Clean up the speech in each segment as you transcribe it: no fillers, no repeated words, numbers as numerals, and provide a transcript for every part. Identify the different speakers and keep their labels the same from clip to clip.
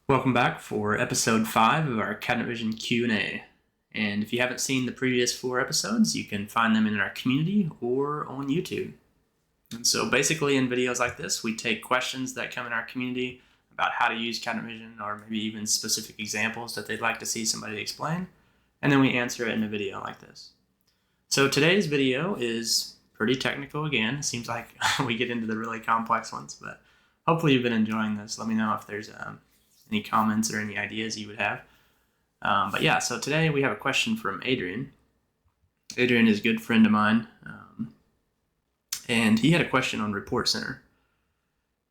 Speaker 1: Welcome back for episode 5 of our Cabinet Vision Q&A. And if you haven't seen the previous 4 episodes, you can find them in our community or on YouTube. And so basically in videos like this, we take questions that come in our community about how to use Cabinet Vision or maybe even specific examples that they'd like to see somebody explain, and then we answer it in a video like this. So today's video is pretty technical again. It seems like we get into the really complex ones, but hopefully you've been enjoying this. Let me know if there's any comments or any ideas you would have. But yeah, so today we have a question from Adrian. Adrian is a good friend of mine, and he had a question on Report Center.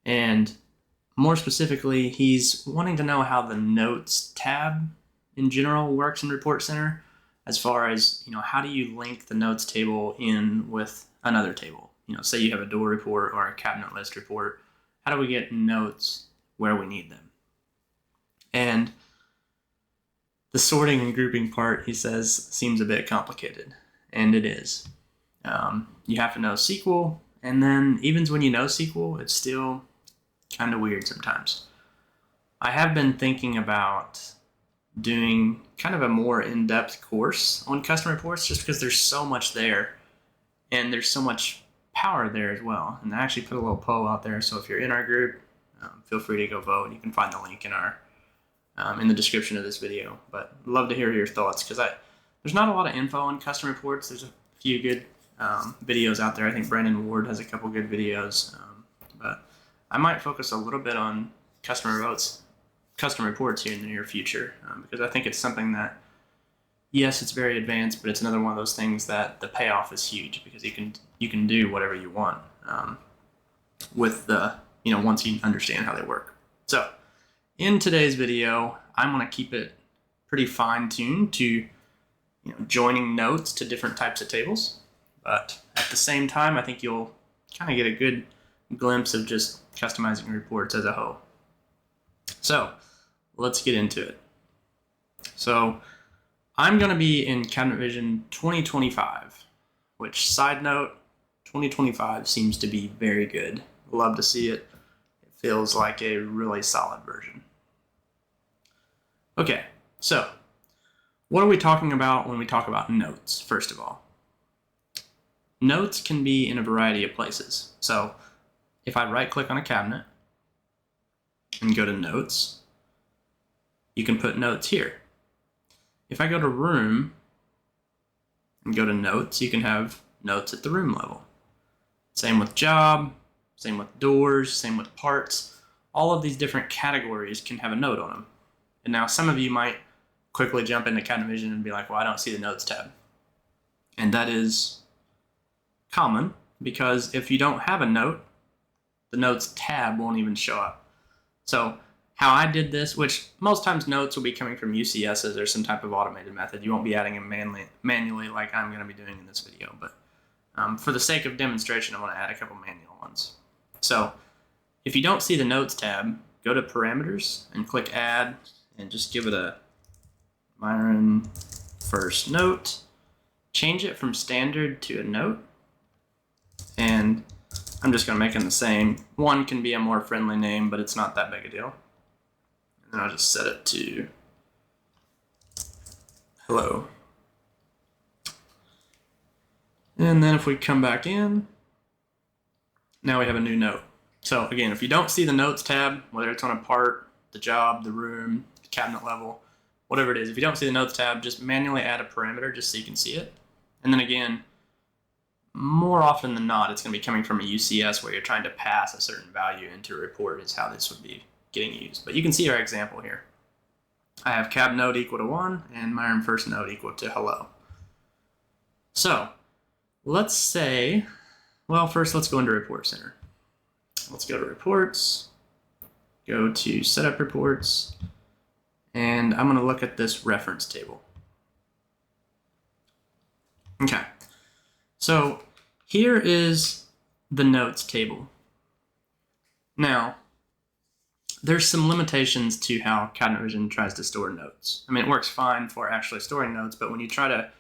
Speaker 1: And more specifically, he's wanting to know how the Notes tab in general works in Report Center, as far as, how do you link the Notes table in with another table? Say you have a door report or a cabinet list report. How do we get notes where we need them? And the sorting and grouping part, he says, seems a bit complicated, and it is. You have to know SQL, and then even when you know SQL, it's still kind of weird sometimes. I have been thinking about doing kind of a more in-depth course on custom reports, just because there's so much there, and there's so much power there as well. And I actually put a little poll out there, so if you're in our group, feel free to go vote. You can find the link in the description of this video. But I'd love to hear your thoughts, because there's not a lot of info on custom reports. There's a few good videos out there. I think Brandon Ward has a couple good videos, but I might focus a little bit on custom reports here in the near future, because I think it's something that, yes, it's very advanced, but it's another one of those things that the payoff is huge, because you can do whatever you want with the once you understand how they work. So in today's video, I'm going to keep it pretty fine-tuned to joining notes to different types of tables, but at the same time, I think you'll kind of get a good glimpse of just customizing reports as a whole. So let's get into it. So I'm going to be in Cabinet Vision 2025, which, side note, 2025 seems to be very good. Love to see it. It feels like a really solid version. Okay, so what are we talking about when we talk about notes, first of all? Notes can be in a variety of places. So if I right-click on a cabinet and go to Notes, you can put notes here. If I go to Room and go to Notes, you can have notes at the room level. Same with Job, same with Doors, same with Parts. All of these different categories can have a note on them. And now some of you might quickly jump into Cabinet Vision and be like, well, I don't see the Notes tab. And that is common, because if you don't have a note, the Notes tab won't even show up. So how I did this, which most times notes will be coming from UCSs or some type of automated method. You won't be adding them manually like I'm going to be doing in this video. But for the sake of demonstration, I want to add a couple manual ones. So if you don't see the Notes tab, go to Parameters and click Add, and just give it a Myron first note. Change it from standard to a note. And I'm just going to make them the same. One can be a more friendly name, but it's not that big a deal. And then I'll just set it to hello. And then if we come back in, now we have a new note. So again, if you don't see the Notes tab, whether it's on a part, the job, the room, the cabinet level, whatever it is, if you don't see the Notes tab, just manually add a parameter just so you can see it. And then again, more often than not, it's going to be coming from a UCS where you're trying to pass a certain value into a report is how this would be getting used. But you can see our example here. I have cab note equal to 1 and Myron first note equal to hello. So let's say, well, first let's go into Report Center. Let's go to Reports, go to Setup Reports, and I'm going to look at this reference table. Okay, so here is the notes table. Now, there's some limitations to how Cabinet Vision tries to store notes. I mean, it works fine for actually storing notes, but when you try to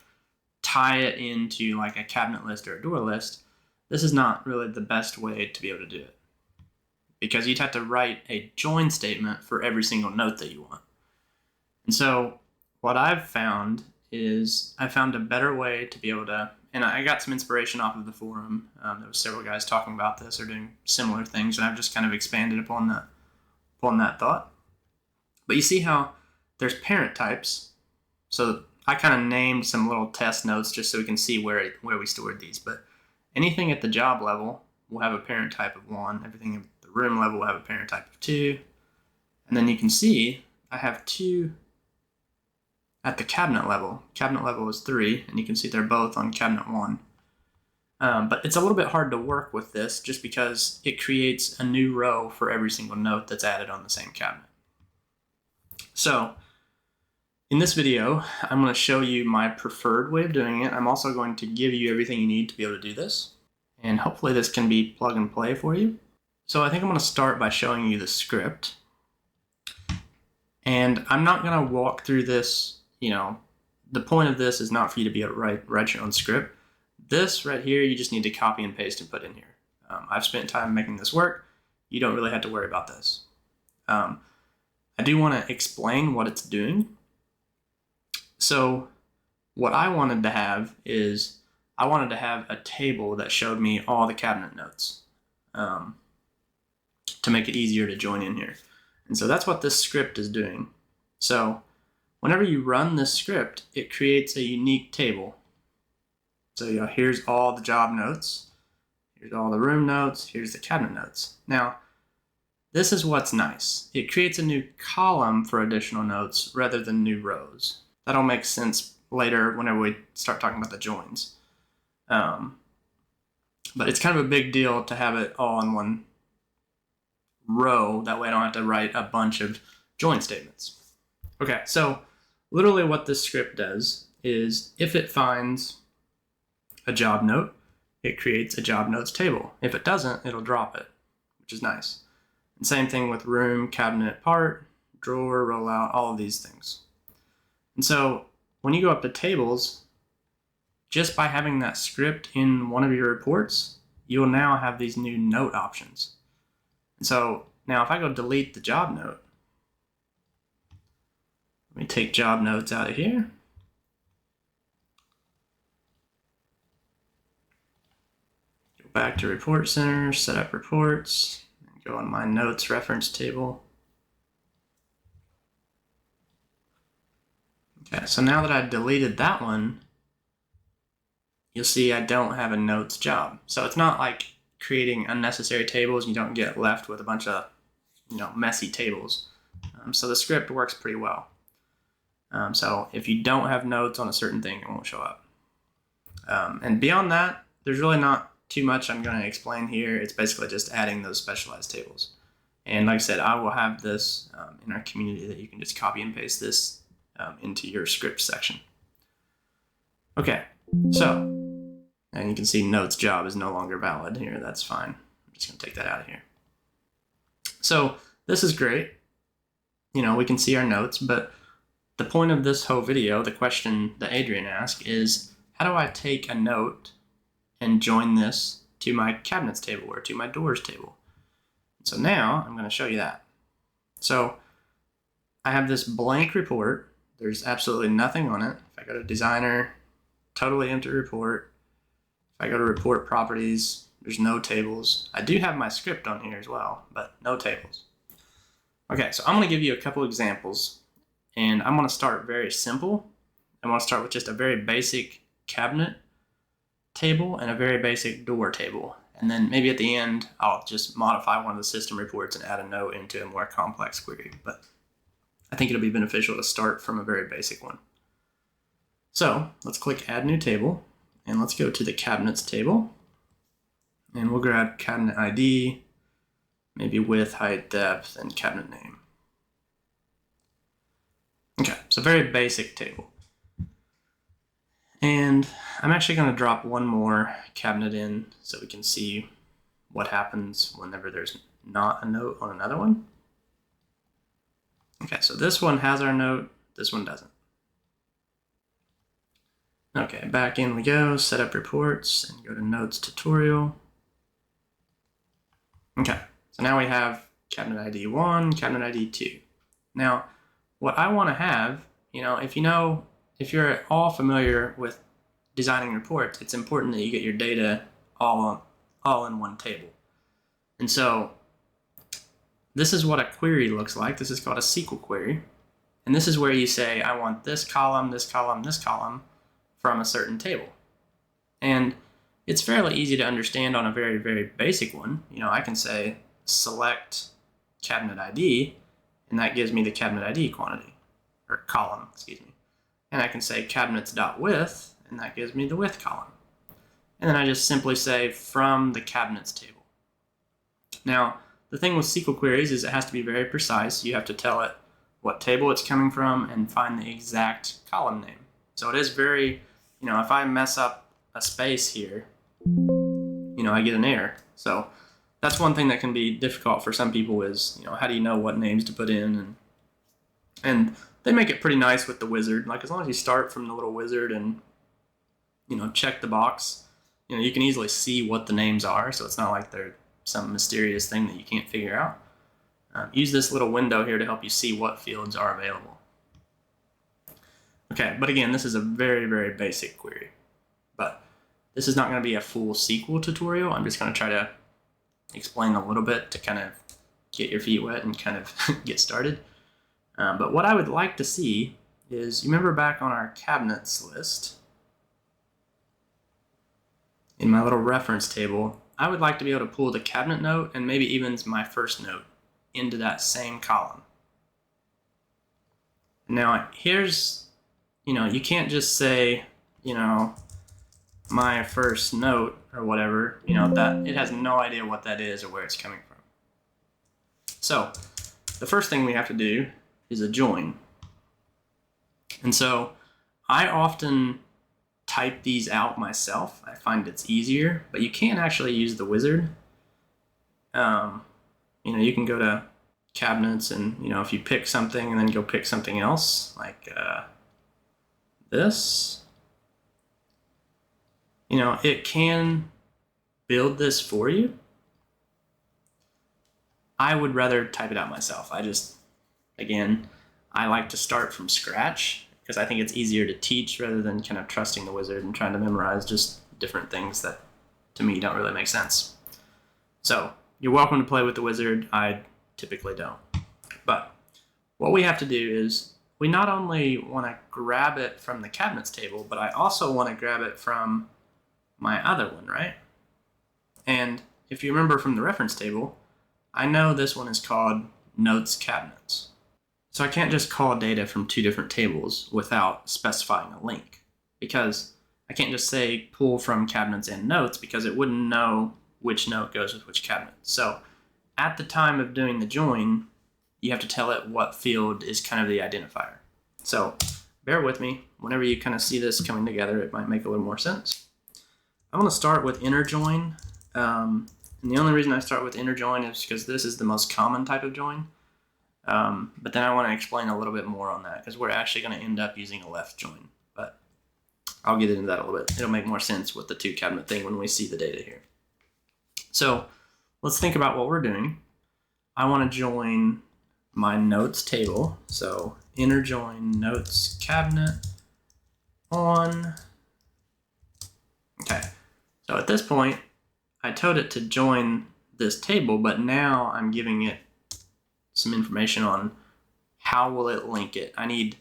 Speaker 1: tie it into like a cabinet list or a door list, this is not really the best way to be able to do it. because you'd have to write a join statement for every single note that you want. And so what I've found is I found a better way to be able to, and I got some inspiration off of the forum. There was several guys talking about this or doing similar things, and I've just kind of expanded upon that thought. But you see how there's parent types. So I kind of named some little test notes just so we can see where we stored these. But anything at the job level will have a parent type of 1. Everything at the room level will have a parent type of 2. And then you can see I have 2 at the cabinet level. Cabinet level is 3, and you can see they're both on cabinet 1. But it's a little bit hard to work with this just because it creates a new row for every single note that's added on the same cabinet. So in this video, I'm going to show you my preferred way of doing it. I'm also going to give you everything you need to be able to do this. And hopefully this can be plug and play for you. So I think I'm going to start by showing you the script. And I'm not going to walk through this. The point of this is not for you to be able to write your own script. This right here, you just need to copy and paste and put in here. I've spent time making this work. You don't really have to worry about this. I do want to explain what it's doing. So what I wanted to have is I wanted to have a table that showed me all the cabinet notes to make it easier to join in here. And so that's what this script is doing. So whenever you run this script, it creates a unique table. So here's all the job notes, here's all the room notes, here's the cabinet notes. Now, this is what's nice. It creates a new column for additional notes rather than new rows. That'll make sense later whenever we start talking about the joins. But it's kind of a big deal to have it all in one row. That way I don't have to write a bunch of join statements. Okay, so literally what this script does is if it finds a job note, it creates a job notes table. If it doesn't, it'll drop it, which is nice. And same thing with room, cabinet, part, drawer, rollout, all of these things. And so when you go up to tables, just by having that script in one of your reports, you'll now have these new note options. And so now if I go delete the job note, let me take job notes out of here. Go back to Report Center, set up reports, and go on my notes reference table. Okay, so now that I've deleted that one, you'll see I don't have a notes job. So it's not like creating unnecessary tables and you don't get left with a bunch of messy tables. So the script works pretty well. So if you don't have notes on a certain thing, it won't show up. And beyond that, there's really not too much I'm going to explain here. It's basically just adding those specialized tables. And like I said, I will have this in our community that you can just copy and paste this into your script section. Okay, so, and you can see notes job is no longer valid here. That's fine. I'm just going to take that out of here. So this is great. We can see our notes, but the point of this whole video, the question that Adrian asked is, how do I take a note and join this to my cabinets table or to my doors table? So now I'm going to show you that. So I have this blank report. There's absolutely nothing on it. If I go to designer, totally empty report. If I go to report properties, there's no tables. I do have my script on here as well, but no tables. Okay, so I'm going to give you a couple examples, and I'm going to start very simple. I want to start with just a very basic cabinet table and a very basic door table. And then maybe at the end, I'll just modify one of the system reports and add a note into a more complex query. But I think it'll be beneficial to start from a very basic one. So let's click Add New Table, and let's go to the Cabinets table. And we'll grab cabinet ID, maybe width, height, depth, and cabinet name. Okay, so very basic table. And I'm actually going to drop one more cabinet in so we can see what happens whenever there's not a note on another one. Okay, so this one has our note, this one doesn't. Okay, back in we go, set up reports, and go to notes tutorial. Okay, So now we have cabinet ID 1, cabinet ID 2. Now, what I want to have, if you're all familiar with designing reports, it's important that you get your data all in one table. And so this is what a query looks like. This is called a SQL query. And this is where you say, I want this column, this column, this column from a certain table. And it's fairly easy to understand on a very, very basic one. I can say select cabinet ID, and that gives me the cabinet ID quantity, or column, excuse me. And I can say cabinets.width, and that gives me the width column. And then I just simply say from the cabinets table. Now, the thing with SQL queries is it has to be very precise. You have to tell it what table it's coming from and find the exact column name. So it is very, if I mess up a space here, I get an error. So that's one thing that can be difficult for some people is, how do you know what names to put in? And they make it pretty nice with the wizard. Like as long as you start from the little wizard and, check the box, you can easily see what the names are. So it's not like they're some mysterious thing that you can't figure out. Use this little window here to help you see what fields are available. Okay, but again, this is a very, very basic query. But this is not going to be a full SQL tutorial. I'm just going to try to explain a little bit to kind of get your feet wet and kind of get started. But what I would like to see is, you remember back on our cabinets list, in my little reference table, I would like to be able to pull the cabinet note and maybe even my first note into that same column. Now here's, you can't just say, my first note or whatever, that it has no idea what that is or where it's coming from. So the first thing we have to do is a join. And so I often type these out myself. I find it's easier, but you can actually use the wizard. You can go to cabinets and, if you pick something and then go pick something else, like this, it can build this for you. I would rather type it out myself. I like to start from scratch because I think it's easier to teach rather than kind of trusting the wizard and trying to memorize just different things that to me don't really make sense. So you're welcome to play with the wizard. I typically don't. But what we have to do is we not only want to grab it from the cabinets table, but I also want to grab it from my other one, right? And if you remember from the reference table, I know this one is called notes cabinets. So I can't just call data from two different tables without specifying a link, because I can't just say pull from cabinets and notes because it wouldn't know which note goes with which cabinet. So at the time of doing the join, you have to tell it what field is kind of the identifier. So bear with me. Whenever you kind of see this coming together, it might make a little more sense. I'm going to start with inner join. And the only reason I start with inner join is because this is the most common type of join. But then I want to explain a little bit more on that because we're actually going to end up using a left join. But I'll get into that a little bit. It'll make more sense with the two cabinet thing when we see the data here. So let's think about what we're doing. I want to join my notes table. So inner join notes cabinet on. Okay. So at this point, I told it to join this table, but now I'm giving it some information on how will it link it. I need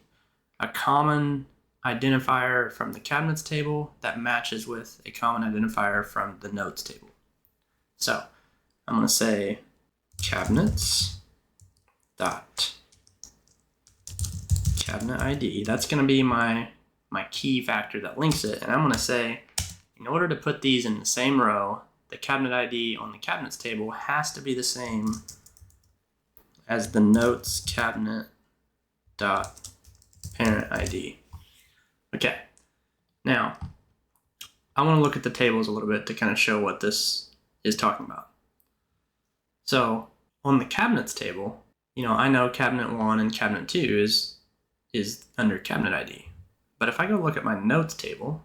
Speaker 1: a common identifier from the cabinets table that matches with a common identifier from the notes table. So I'm going to say cabinets dot cabinet ID. That's going to be my key factor that links it. And I'm going to say, in order to put these in the same row, the cabinet ID on the cabinets table has to be the same as the notes cabinet dot parent ID. Okay, now I want to look at the tables a little bit to kind of show what this is talking about. So on the cabinets table, I know cabinet 1 and cabinet 2 is under cabinet ID. But if I go look at my notes table,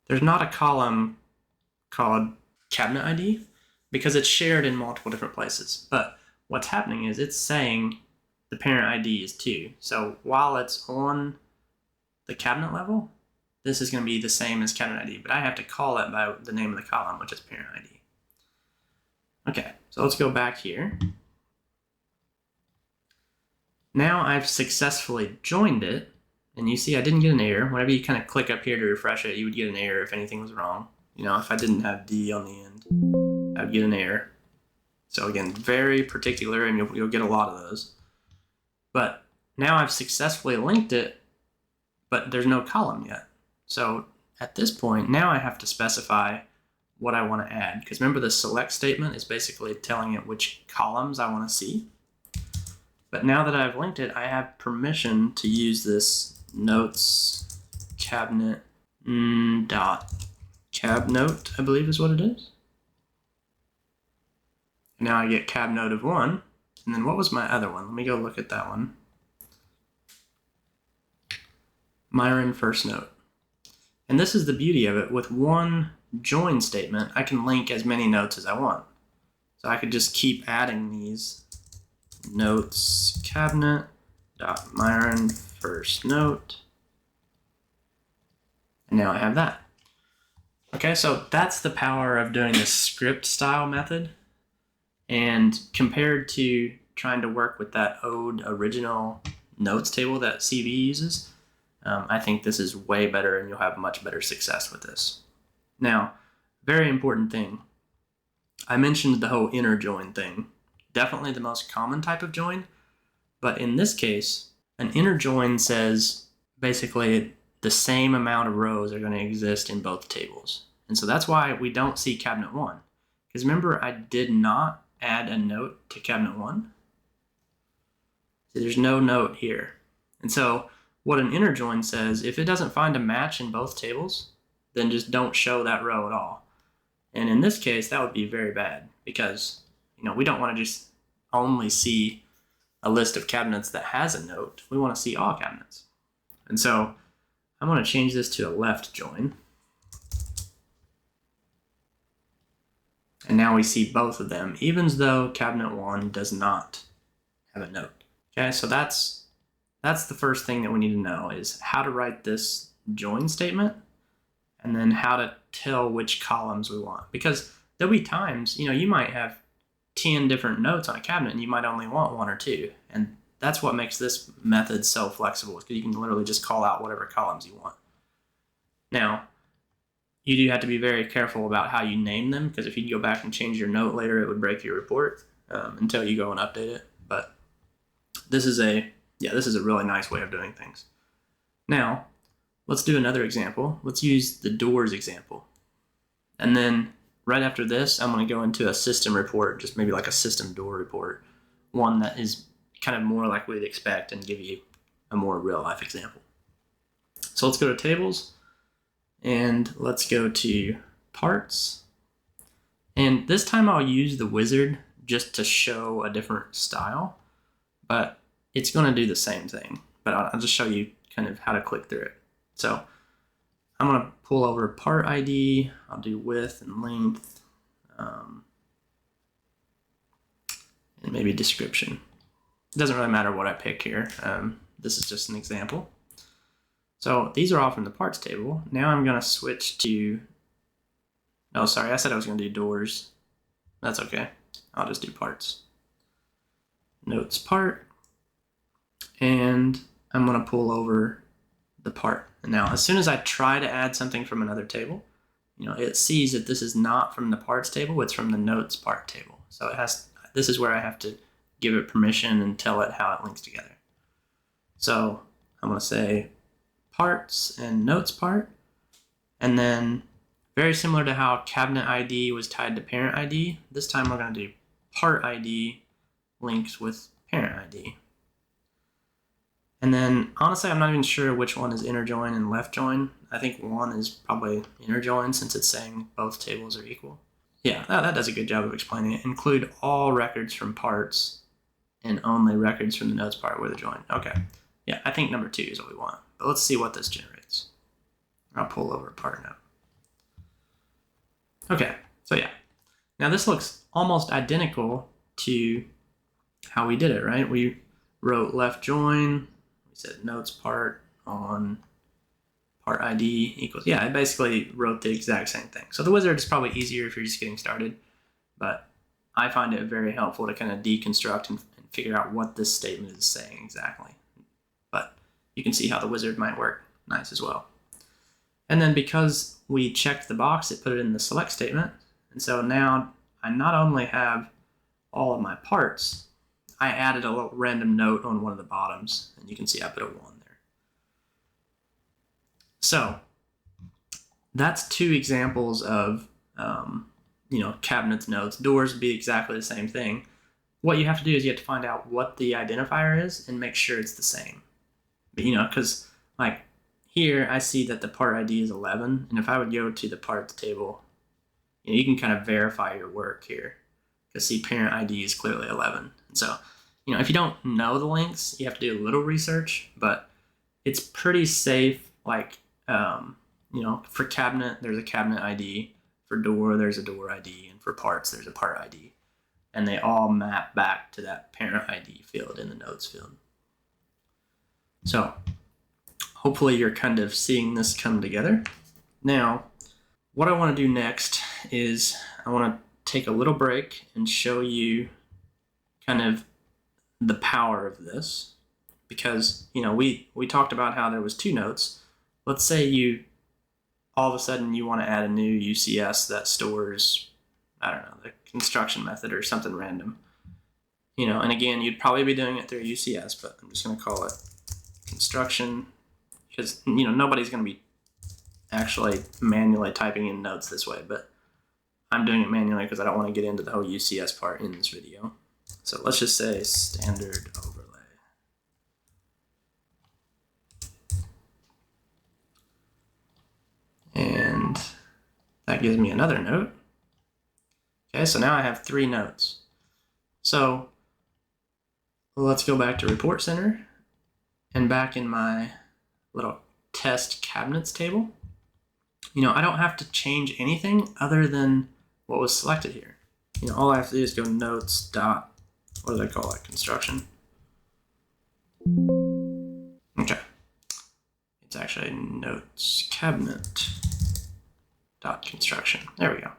Speaker 1: there's not a column called cabinet ID. because it's shared in multiple different places. But what's happening is it's saying the parent ID is 2. So while it's on the cabinet level, this is going to be the same as cabinet ID, but I have to call it by the name of the column, which is parent ID. Okay, so let's go back here. Now I've successfully joined it, and you see I didn't get an error. Whenever you kind of click up here to refresh it, you would get an error if anything was wrong. You know, if I didn't have D on the end, I would get an error. So again, very particular, and you'll get a lot of those. But now I've successfully linked it, but there's no column yet. So at this point, now I have to specify what I want to add. Because remember, the select statement is basically telling it which columns I want to see. But now that I've linked it, I have permission to use this notes cabinet dot cab note, I believe is what it is. And now I get cab note of 1. And then what was my other one? Let me go look at that one. Myron first note. And this is the beauty of it. With one join statement, I can link as many notes as I want. So I could just keep adding these notes cabinet dot Myron first note. And now I have that. Okay, so that's the power of doing this script style method. And compared to trying to work with that old original notes table that CV uses, I think this is way better and you'll have much better success with this. Now, very important thing. I mentioned the whole inner join thing. Definitely the most common type of join, but in this case, an inner join says basically the same amount of rows are going to exist in both tables. And so that's why we don't see cabinet 1. Because remember, I did not add a note to cabinet 1. So there's no note here. And so what an inner join says, if it doesn't find a match in both tables, then just don't show that row at all. And in this case, that would be very bad because, you know, we don't want to just only see a list of cabinets that has a note. We want to see all cabinets. And so I'm going to change this to a left join. And now we see both of them, even though cabinet 1 does not have a note. Okay, so that's the first thing that we need to know is how to write this join statement and then how to tell which columns we want. Because there'll be times, you know, you might have 10 different notes on a cabinet and you might only want 1 or 2. And that's what makes this method so flexible, because you can literally just call out whatever columns you want. Now, you do have to be very careful about how you name them, because if you go back and change your note later, it would break your report until you go and update it. But this is a really nice way of doing things. Now, let's do another example. Let's use the doors example. And then right after this, I'm going to go into a system report, just maybe like a system door report, one that is kind of more like we'd expect and give you a more real life example. So let's go to tables and let's go to parts. And this time I'll use the wizard just to show a different style, but it's going to do the same thing, but I'll just show you kind of how to click through it. So I'm going to pull over part ID. I'll do width and length, and maybe description. It doesn't really matter what I pick here. This is just an example. So these are all from the parts table. Now I'm going to switch to, oh, sorry, I said I was going to do doors. That's okay. I'll just do parts. Notes part. And I'm going to pull over the part. And now, as soon as I try to add something from another table, you know, it sees that this is not from the parts table, it's from the notes part table. So it has, this is where I have to give it permission and tell it how it links together. So I'm going to say parts and notes part. And then very similar to how cabinet ID was tied to parent ID, this time we're going to do part ID links with parent ID. And then, honestly, I'm not even sure which one is inner join and left join. I think one is probably inner join since it's saying both tables are equal. Yeah, that does a good job of explaining it. Include all records from parts and only records from the notes part where the join. Okay, yeah, I think number 2 is what we want. But let's see what this generates. I'll pull over part note. Okay, so yeah. Now this looks almost identical to how we did it, right? We wrote left join, we said notes part on part ID equals, yeah, I basically wrote the exact same thing. So the wizard is probably easier if you're just getting started, but I find it very helpful to kind of deconstruct and figure out what this statement is saying exactly. But you can see how the wizard might work nice as well. And then because we checked the box, it put it in the select statement. And so now I not only have all of my parts, I added a little random note on one of the bottoms, and you can see I put a 1 there. So that's 2 examples of cabinets notes. Doors would be exactly the same thing. What you have to do is you have to find out what the identifier is and make sure it's the same. But, because like here I see that the part ID is 11, and if I would go to the parts table, you can kind of verify your work here. Because see, parent ID is clearly 11. And so, if you don't know the links, you have to do a little research, but it's pretty safe. Like, for cabinet, there's a cabinet ID. For door, there's a door ID. And for parts, there's a part ID. And they all map back to that parent ID field in the notes field. So hopefully you're kind of seeing this come together. Now, what I want to do next is I want to take a little break and show you kind of the power of this, because we talked about how there was 2 notes. Let's say you all of a sudden you want to add a new UCS that stores, I don't know, the construction method or something random, and again, you'd probably be doing it through UCS, but I'm just going to call it construction, because nobody's going to be actually manually typing in notes this way, but I'm doing it manually because I don't want to get into the whole UCS part in this video. So let's just say standard overlay. And that gives me another note. Okay, so now I have 3 notes. So let's go back to Report Center and back in my little test cabinets table. I don't have to change anything other than what was selected here. All I have to do is go notes dot, what do they call it, construction. Okay. It's actually notes cabinet dot construction. There we go.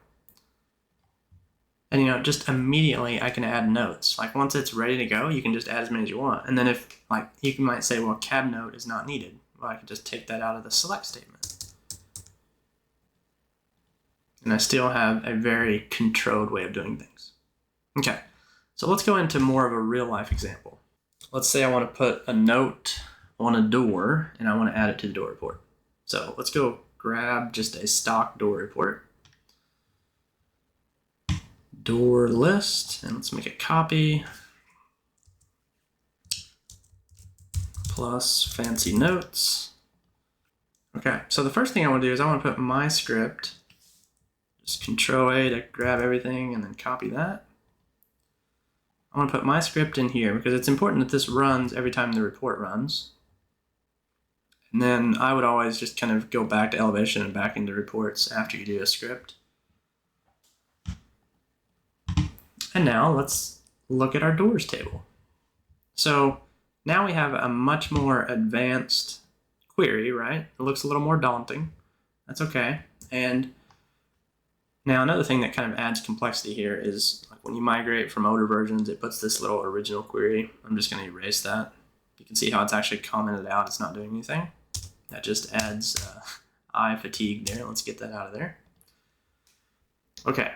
Speaker 1: And just immediately I can add notes. Like once it's ready to go, you can just add as many as you want. And then if you might say, well, cab note is not needed. Well, I can just take that out of the select statement. And I still have a very controlled way of doing things. Okay, so let's go into more of a real life example. Let's say I want to put a note on a door and I want to add it to the door report. So let's go grab just a stock door report. Door list, and let's make a copy. Plus fancy notes. Okay, so the first thing I want to do is I want to put my script. Just Control A to grab everything and then copy that. I want to put my script in here because it's important that this runs every time the report runs. And then I would always just kind of go back to elevation and back into reports after you do a script. And now let's look at our doors table. So now we have a much more advanced query, right? It looks a little more daunting. That's okay. And now another thing that kind of adds complexity here is like when you migrate from older versions, it puts this little original query. I'm just going to erase that. You can see how it's actually commented out. It's not doing anything. That just adds eye fatigue there. Let's get that out of there. Okay.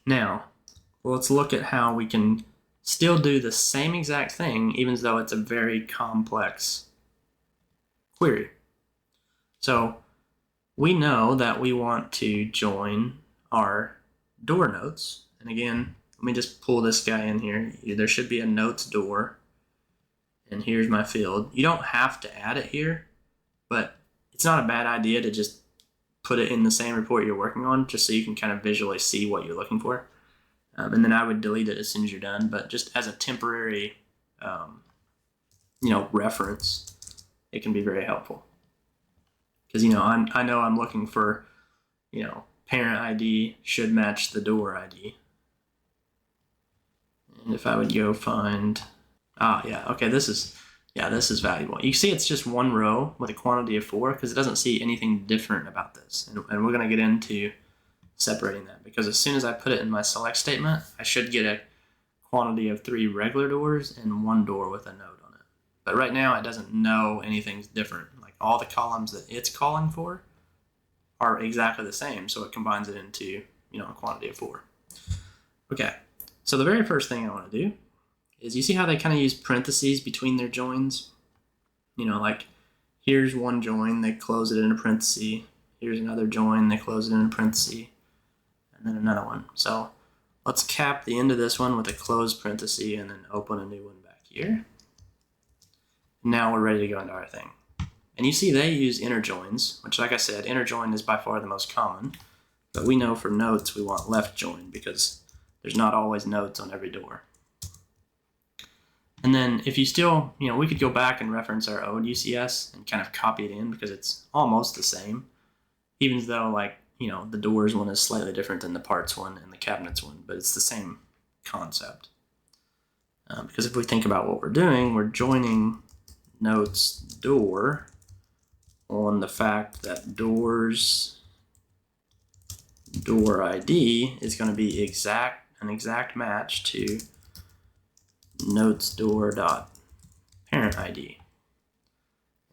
Speaker 1: Now, let's look at how we can still do the same exact thing, even though it's a very complex query. So we know that we want to join our door notes. And again, let me just pull this guy in here. There should be a notes door. And here's my field. You don't have to add it here, but it's not a bad idea to just put it in the same report you're working on, just so you can kind of visually see what you're looking for. And then I would delete it as soon as you're done, but just as a temporary, reference, it can be very helpful. Because, I know I'm looking for, parent ID should match the door ID. And if I would go find, this is valuable. You see it's just one row with a quantity of 4 because it doesn't see anything different about this. And we're going to get into separating that because as soon as I put it in my select statement, I should get a quantity of 3 regular doors and 1 door with a node on it. But right now it doesn't know anything's different. Like all the columns that it's calling for are exactly the same, so it combines it into, a quantity of 4. Okay, so the very first thing I want to do is you see how they kind of use parentheses between their joins? Like here's one join, they close it in a parenthesis. Here's another join, they close it in a parenthesis. And then another one. So let's cap the end of this one with a closed parenthesis and then open a new one back here. Now we're ready to go into our thing. And you see they use inner joins, which like I said, inner join is by far the most common. But we know for notes we want left join because there's not always notes on every door. And then if you still, we could go back and reference our old UCS and kind of copy it in because it's almost the same, even though the doors one is slightly different than the parts one and the cabinets one, but it's the same concept. Because if we think about what we're doing, we're joining notes door on the fact that doors door ID is going to be an exact match to notes door dot parent ID.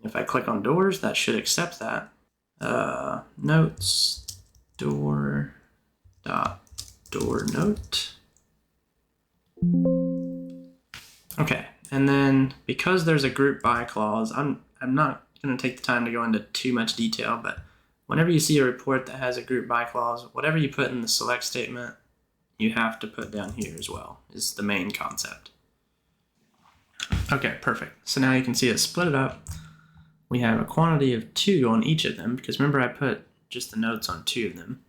Speaker 1: If I click on doors, that should accept that. Notes door dot door note. Okay, and then because there's a group by clause, I'm not going to take the time to go into too much detail, but whenever you see a report that has a group by clause, whatever you put in the select statement, you have to put down here as well, is the main concept. Okay, perfect. So now you can see it split it up. We have a quantity of 2 on each of them, because remember I put just the notes on 2 of them.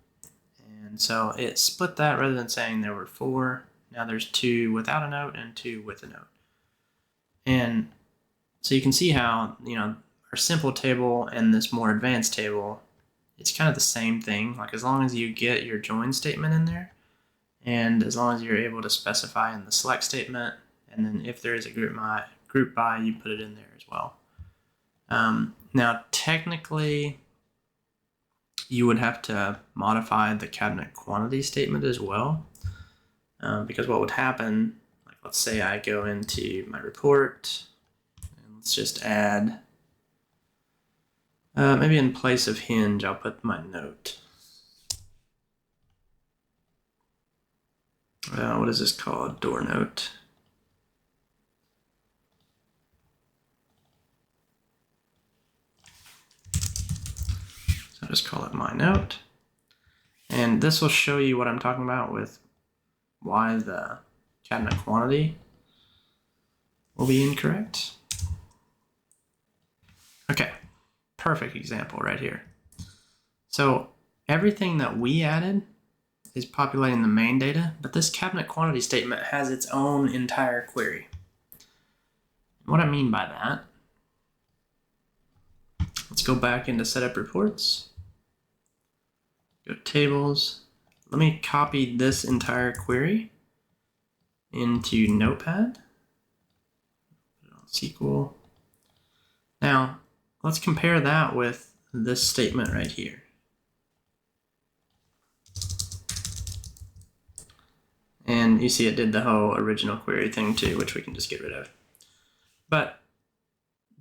Speaker 1: And so it split that rather than saying there were 4. Now there's 2 without a note and 2 with a note. And so you can see how, our simple table and this more advanced table, it's kind of the same thing. Like as long as you get your join statement in there, and as long as you're able to specify in the select statement, and then if there is a group by, you put it in there as well. Now, technically, you would have to modify the cabinet quantity statement as well, because what would happen, like let's say I go into my report, and let's just add, maybe in place of hinge, I'll put my note. What is this called? Door note. So I'll just call it my note. And this will show you what I'm talking about with why the cabinet quantity will be incorrect. Okay, perfect example right here. So everything that we added is populating the main data, but this cabinet quantity statement has its own entire query. What I mean by that, let's go back into setup reports, go to tables. Let me copy this entire query into Notepad, put it on SQL. Now, let's compare that with this statement right here. And you see it did the whole original query thing too, which we can just get rid of. But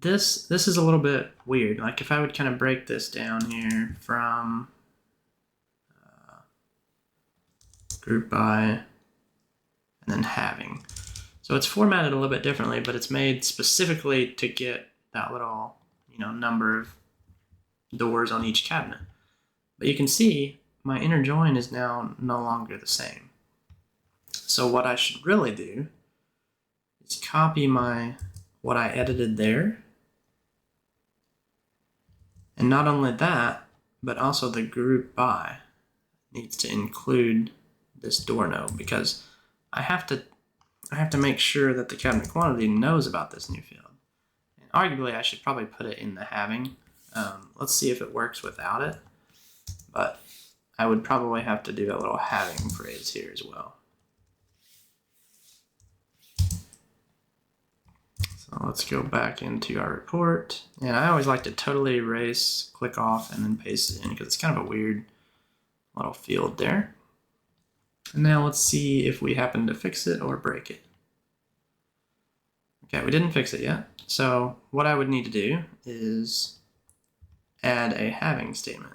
Speaker 1: this is a little bit weird. Like if I would kind of break this down here from group by and then having. So it's formatted a little bit differently, but it's made specifically to get that little, number of doors on each cabinet. But you can see my inner join is now no longer the same. So what I should really do is copy what I edited there. And not only that, but also the group by needs to include this door node, because I have to make sure that the cabinet quantity knows about this new field. And arguably I should probably put it in the having. Let's see if it works without it. But I would probably have to do a little having phrase here as well. So let's go back into our report. And I always like to totally erase, click off, and then paste it in because it's kind of a weird little field there. And now let's see if we happen to fix it or break it. Okay, we didn't fix it yet. So what I would need to do is add a having statement.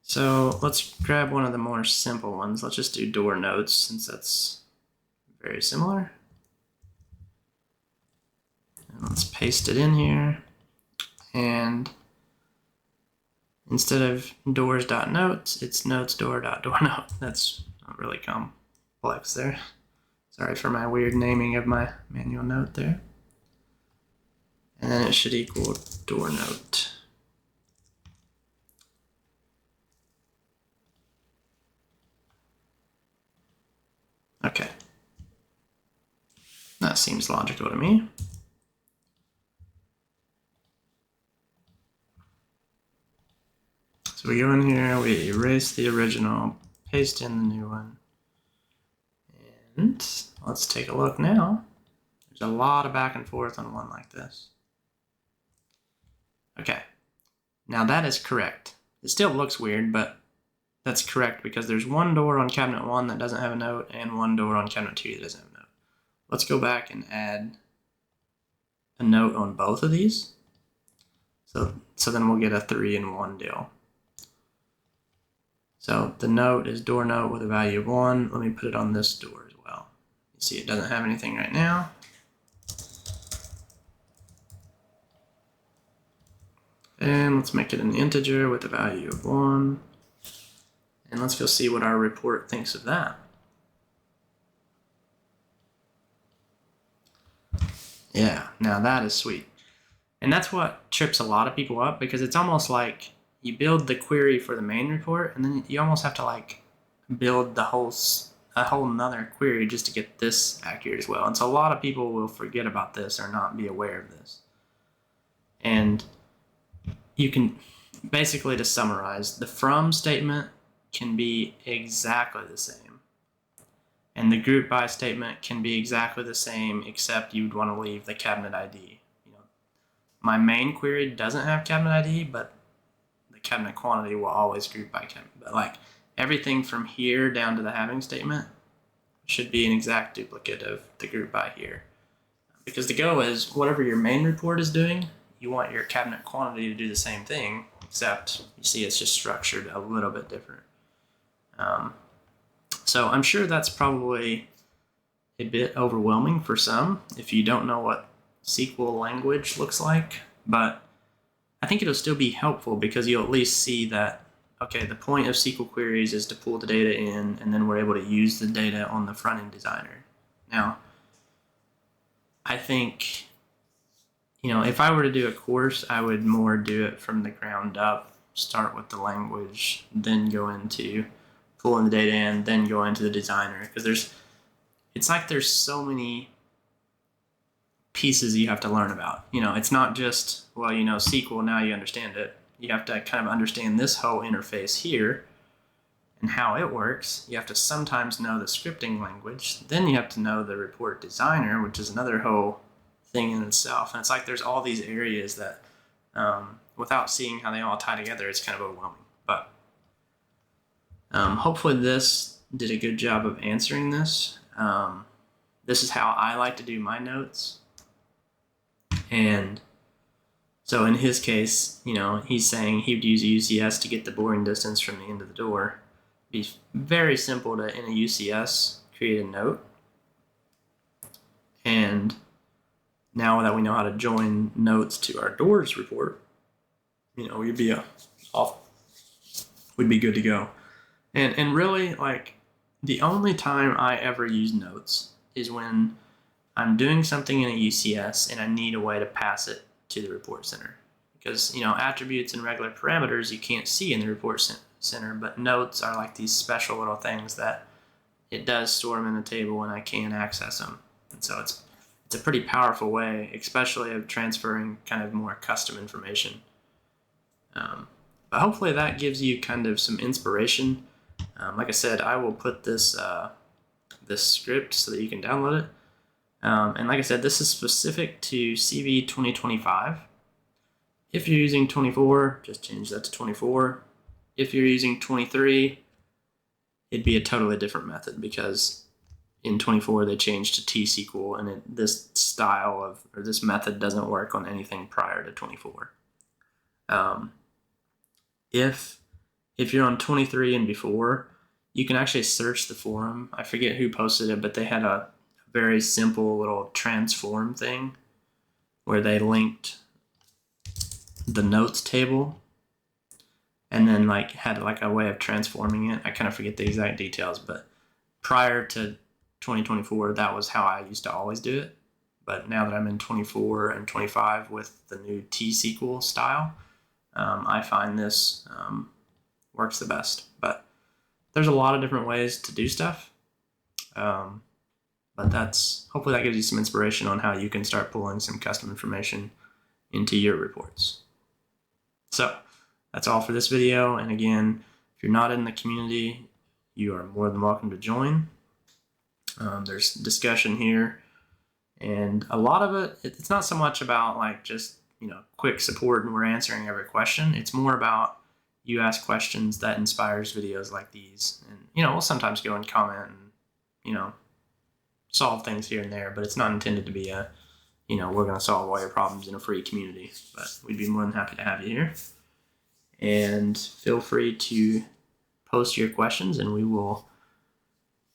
Speaker 1: So let's grab one of the more simple ones. Let's just do door notes since that's very similar. And let's paste it in here. And instead of doors.notes, it's notes.door.doornote. That's not really complex there. Sorry for my weird naming of my manual note there. And then it should equal door note. Okay. That seems logical to me. So we go in here, we erase the original, paste in the new one. And let's take a look now. There's a lot of back and forth on one like this. Okay, now that is correct. It still looks weird, but that's correct because there's one door on cabinet 1 that doesn't have a note and one door on cabinet 2 that doesn't have a note. Let's go back and add a note on both of these. So then we'll get a 3 in 1 deal. So the note is door note with a value of 1. Let me put it on this door as well. You see it doesn't have anything right now. And let's make it an integer with a value of 1. And let's go see what our report thinks of that. Yeah, now that is sweet. And that's what trips a lot of people up because it's almost like you build the query for the main report and then you almost have to like build a whole nother query just to get this accurate as well. And so a lot of people will forget about this or not be aware of this. And you can basically, to summarize, the from statement can be exactly the same. And the group by statement can be exactly the same, except you would want to leave the cabinet ID. You know, my main query doesn't have cabinet ID, but the cabinet quantity will always group by cabinet. But like everything from here down to the having statement should be an exact duplicate of the group by here. Because the goal is whatever your main report is doing, you want your cabinet quantity to do the same thing, except you see it's just structured a little bit different. So I'm sure that's probably a bit overwhelming for some if you don't know what SQL language looks like, but I think it'll still be helpful because you'll at least see that, okay, the point of SQL queries is to pull the data in and then we're able to use the data on the front-end designer. Now, I think, you know, if I were to do a course, I would more do it from the ground up, start with the language, then go into pulling the data in, then go into the designer. Because it's like there's so many pieces you have to learn about. You know, it's not just, well, you know, SQL, now you understand it. You have to kind of understand this whole interface here and how it works. You have to sometimes know the scripting language. Then you have to know the report designer, which is another whole thing in itself. And it's like there's all these areas that without seeing how they all tie together, it's kind of overwhelming. But hopefully this did a good job of answering this. This is how I like to do my notes. And so in his case, you know, he's saying he'd use a UCS to get the boring distance from the end of the door. It'd be very simple to, in a UCS, create a note. And now that we know how to join notes to our doors report, you know, we'd be good to go. And really, like, the only time I ever use notes is when I'm doing something in a UCS and I need a way to pass it to the report center. Because, you know, attributes and regular parameters you can't see in the report center, but notes are like these special little things that it does store them in the table and I can access them. And so it's a pretty powerful way, especially of transferring kind of more custom information. But hopefully that gives you kind of some inspiration. Like I said, I will put this this script so that you can download it. And like I said, this is specific to CV 2025. If you're using 24, just change that to 24. If you're using 23, it'd be a totally different method, because in 24 they changed to T-SQL, and this style of, or this method doesn't work on anything prior to 24. If you're on 23 and before, you can actually search the forum. I forget who posted it, but they had a very simple little transform thing where they linked the notes table and then like had like a way of transforming it. I kind of forget the exact details, but prior to 2024, that was how I used to always do it. But now that I'm in 24 and 25 with the new T-SQL style, I find this works the best. But there's a lot of different ways to do stuff. But hopefully that gives you some inspiration on how you can start pulling some custom information into your reports. So that's all for this video. And again, if you're not in the community, you are more than welcome to join. There's discussion here, and a lot of it's not so much about like just, quick support and we're answering every question. It's more about you ask questions that inspires videos like these. And, we'll sometimes go and comment and, solve things here and there, but it's not intended to be we're going to solve all your problems in a free community. But we'd be more than happy to have you here. And feel free to post your questions and we will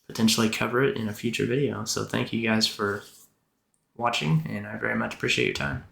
Speaker 1: potentially cover it in a future video. So thank you guys for watching, and I very much appreciate your time.